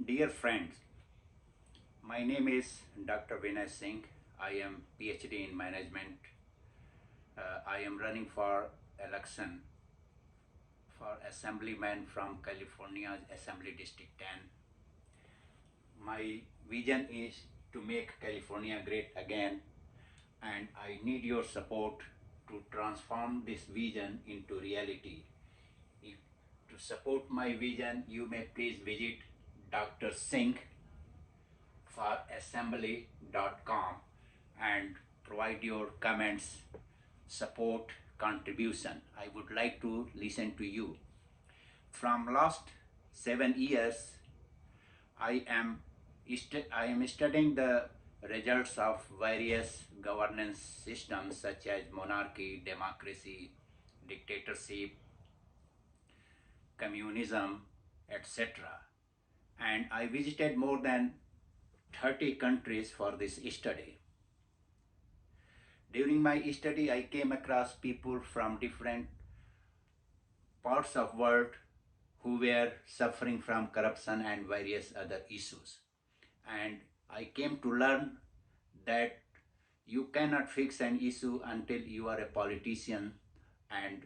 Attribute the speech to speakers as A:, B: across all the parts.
A: Dear friends, my name is Dr. Vinay Singh. I am PhD in management. I am running for election for assemblyman from California's Assembly District 10. My vision is to make California great again, and I need your support to transform this vision into reality. If to support my vision, you may please visit Dr. Singh for assembly.com and provide your comments, support, contribution. I would like to listen to you. From last 7 years, I am studying the results of various governance systems such as monarchy, democracy, dictatorship, communism, etc. And I visited more than 30 countries for this study. During my study, I came across people from different parts of world who were suffering from corruption and various other issues. And I came to learn that you cannot fix an issue until you are a politician and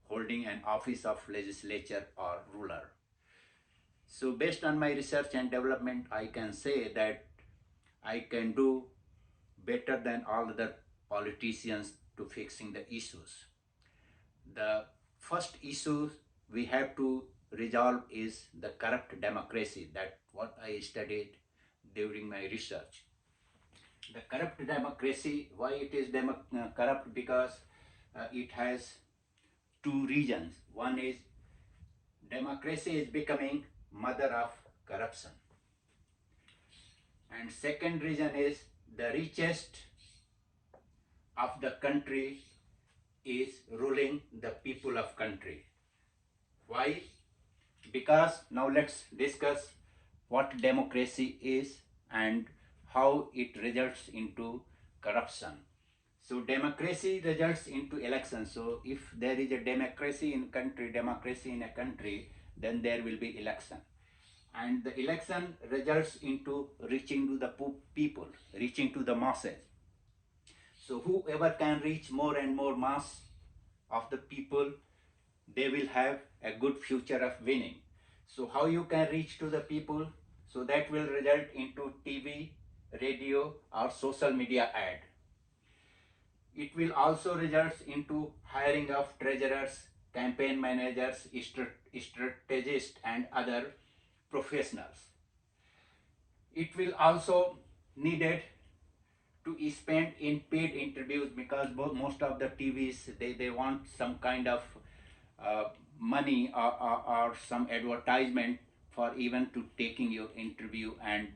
A: holding an office of legislature or ruler. So based on my research and development, I can say that I can do better than all other politicians to fixing the issues. The first issue we have to resolve is the corrupt democracy. That what I studied during my research. The corrupt democracy, why it is corrupt? Because it has two reasons. One is democracy is becoming mother of corruption. And second reason is the richest of the country is ruling the people of country. Why? Because now let's discuss what democracy is and how it results into corruption. So democracy results into election. So if there is a democracy in a country, then there will be election. And the election results into reaching to the people, reaching to the masses. So whoever can reach more and more mass of the people, they will have a good future of winning. So how you can reach to the people? So that will result into TV, radio or social media ad. It will also result into hiring of treasurers, campaign managers, strategists and other professionals. It will also needed to spend in paid interviews, because most of the TVs they want some kind of money or some advertisement for even to taking your interview and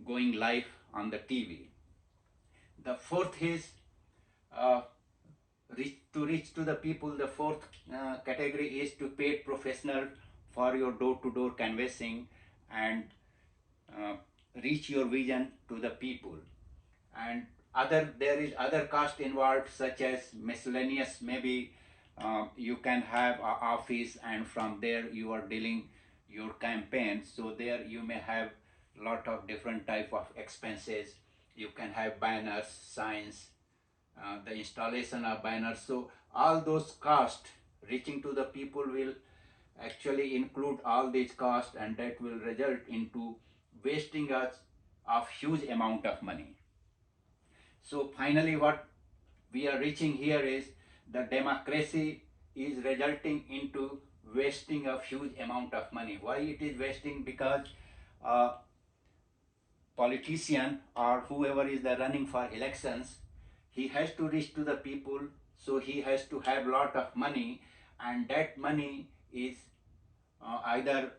A: going live on the TV. The fourth is to reach to the people. The fourth category is to pay professional for your door-to-door canvassing and reach your vision to the people. And there is other cost involved, such as miscellaneous. Maybe you can have an office and from there you are dealing your campaign. So there you may have lot of different type of expenses. You can have banners, signs, the installation of banners. So all those costs reaching to the people will actually include all these costs, and that will result into wasting us of huge amount of money. So finally what we are reaching here is the democracy is resulting into wasting of huge amount of money. Why it is wasting? Because politician or whoever is the running for elections, he has to reach to the people, so he has to have lot of money, and that money is either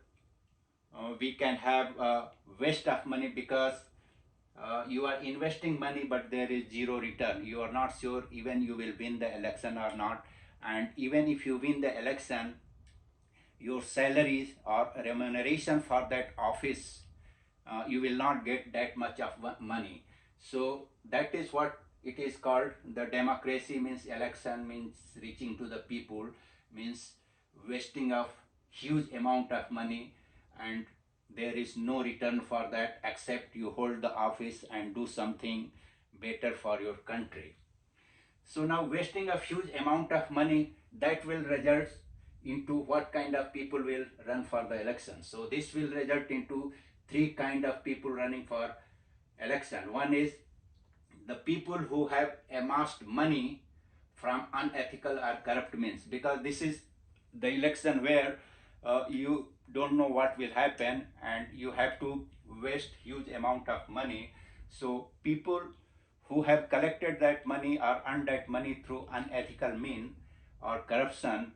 A: we can have waste of money, because you are investing money but there is zero return. You are not sure even you will win the election or not, and even if you win the election, your salaries or remuneration for that office, you will not get that much of money. So that is what it is called. The democracy means election, means reaching to the people, means wasting of huge amount of money, and there is no return for that except you hold the office and do something better for your country. So now wasting a huge amount of money, that will result into what kind of people will run for the election. So this will result into three kind of people running for election. One is the people who have amassed money from unethical or corrupt means, because this is the election where you don't know what will happen and you have to waste huge amount of money. So people who have collected that money or earned that money through unethical mean or corruption,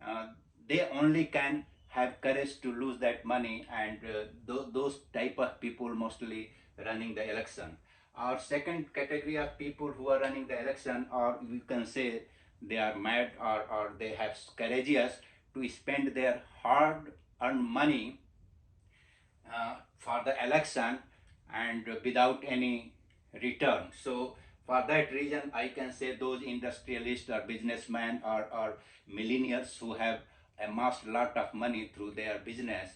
A: uh, they only can have courage to lose that money, and those type of people mostly running the election. Our second category of people who are running the election, or we can say they are mad, or they have courageous to spend their hard earned money for the election and without any return. So for that reason, I can say those industrialists or businessmen or millionaires who have amassed a lot of money through their business,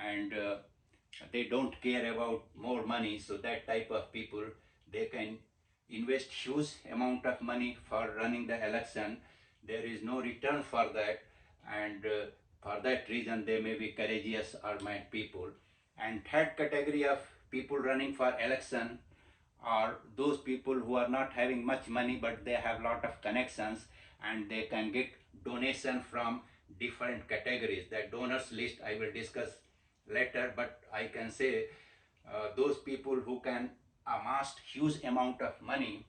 A: and they don't care about more money. So that type of people, they can invest huge amount of money for running the election. There is no return for that, and for that reason they may be courageous or mad people. And third category of people running for election are those people who are not having much money but they have lot of connections and they can get donation from different categories. That donors list I will discuss later, but I can say those people who can amass huge amount of money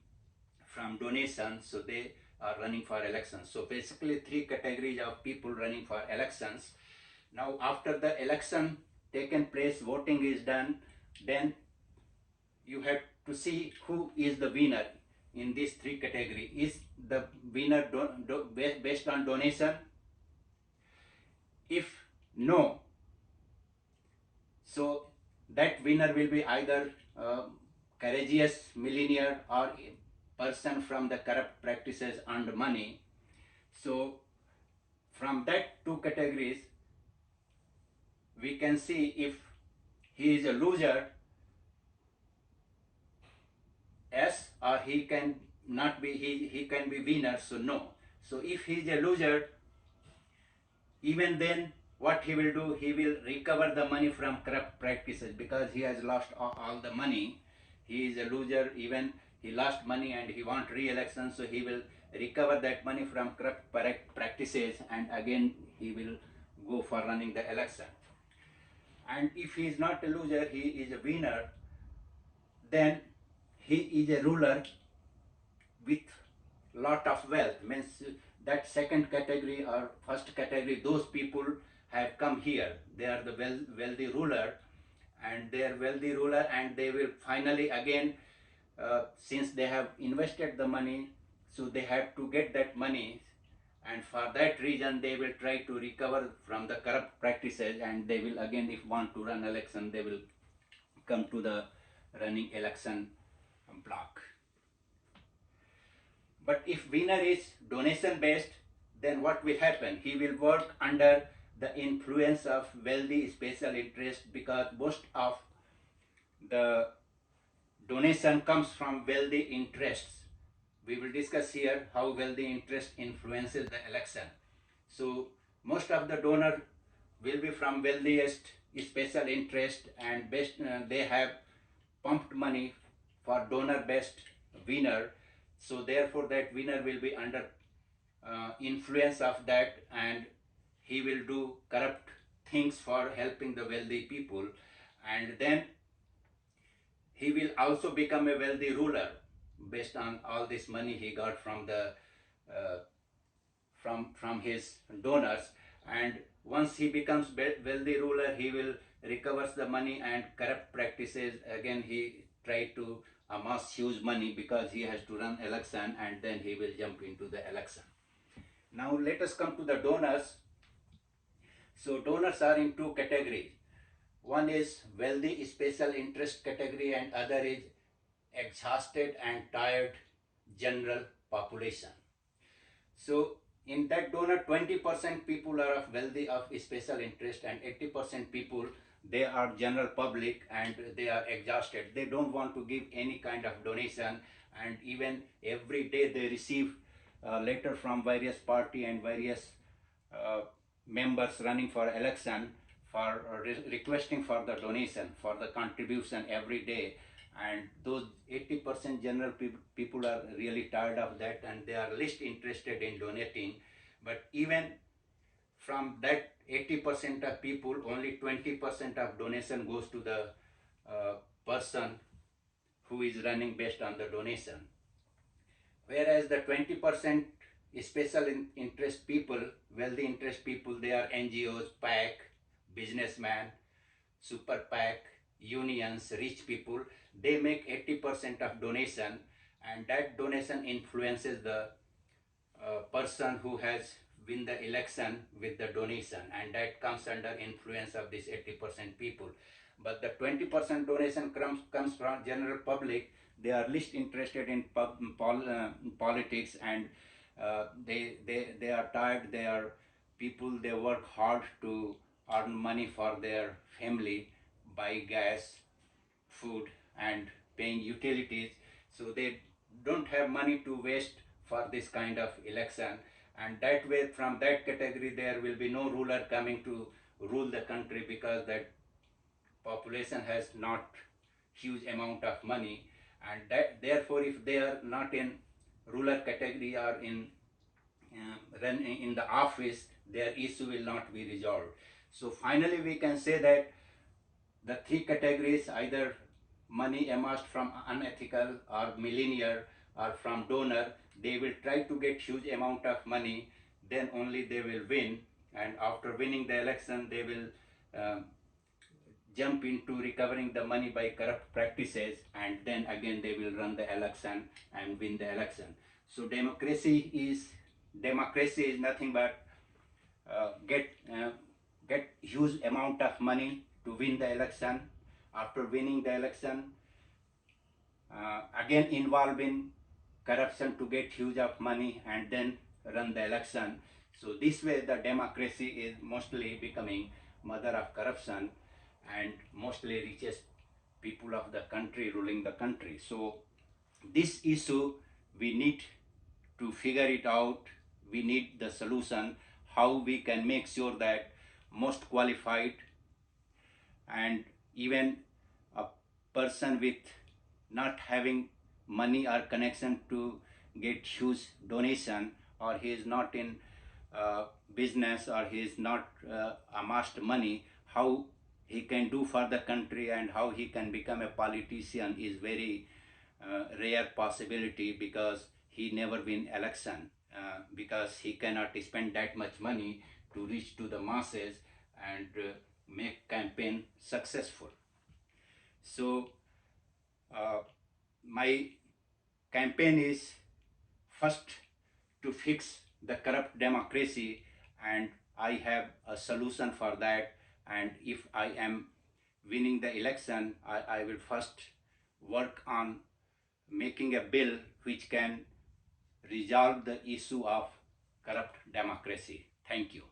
A: from donations, so they are running for elections. So basically three categories of people running for elections. Now after the election taken place, voting is done, then you have to see who is the winner in these three categories. Is the winner based on donation? If no, so that winner will be either courageous millionaire or a person from the corrupt practices earned money. So from that two categories, we can see if he is a loser, yes, or he can not be, he can be winner, so no. So if he is a loser, even then what he will do, he will recover the money from corrupt practices because he has lost all the money. He is a loser, even he lost money and he want re-election, so he will recover that money from corrupt practices and again he will go for running the election. And if he is not a loser, he is a winner, then he is a ruler with lot of wealth. Means that second category or first category, those people have come here. They are the wealthy ruler, and they are wealthy ruler, and they will finally again, since they have invested the money, so they have to get that money, and for that reason they will try to recover from the corrupt practices, and they will again, if want to run election, they will come to the running election block. But if winner is donation based, then what will happen? He will work under the influence of wealthy special interest, because most of the donation comes from wealthy interests. We will discuss here how wealthy interest influences the election. So most of the donor will be from wealthiest special interest, and they have pumped money for donor based winner. So therefore that winner will be under influence of that, and he will do corrupt things for helping the wealthy people, and then he will also become a wealthy ruler based on all this money he got from the from his donors. And once he becomes wealthy ruler, he will recovers the money and corrupt practices, again he try to amass huge money because he has to run election, and then he will jump into the election. Now let us come to the donors. So donors are in two categories. One is wealthy special interest category, and other is exhausted and tired general population. So in that donor 20% people are of wealthy of special interest, and 80% people, they are general public and they are exhausted. They don't want to give any kind of donation, and even every day they receive letter from various party and various uh, members running for election for requesting for the donation, for the contribution every day. And those 80% general people are really tired of that, and they are least interested in donating. But even from that 80% of people, only 20% of donation goes to the person who is running based on the donation. Whereas the 20% special interest people, wealthy interest people, they are NGOs, PAC, businessmen, super PAC, unions, rich people. They make 80% of donation, and that donation influences the person who has win the election with the donation, and that comes under influence of this 80% people. But the 20% donation comes from general public. They are least interested in politics, and they are tired. They are people, they work hard to earn money for their family, buy gas, food, and paying utilities. So they don't have money to waste for this kind of election. And that way, from that category, there will be no ruler coming to rule the country, because that population has not huge amount of money. And that therefore, if they are not in ruler category or in in the office, their issue will not be resolved. So finally we can say that the three categories, either money amassed from unethical or millionaire or from donor, they will try to get huge amount of money, then only they will win. And after winning the election, they will jump into recovering the money by corrupt practices, and then again they will run the election and win the election. So democracy is nothing but get huge amount of money to win the election. After winning the election, again involved in corruption to get huge of money, and then run the election. So this way the democracy is mostly becoming mother of corruption, and mostly richest people of the country ruling the country. So this issue, we need to figure it out. We need the solution, how we can make sure that most qualified, and even a person with not having money or connection to get huge donation, or he is not in business, or he is not amassed money, how he can do for the country and how he can become a politician is very rare possibility, because he never win election, because he cannot spend that much money to reach to the masses and make campaign successful. So my campaign is first to fix the corrupt democracy, and I have a solution for that. And if I am winning the election, I will first work on making a bill which can resolve the issue of corrupt democracy. Thank you.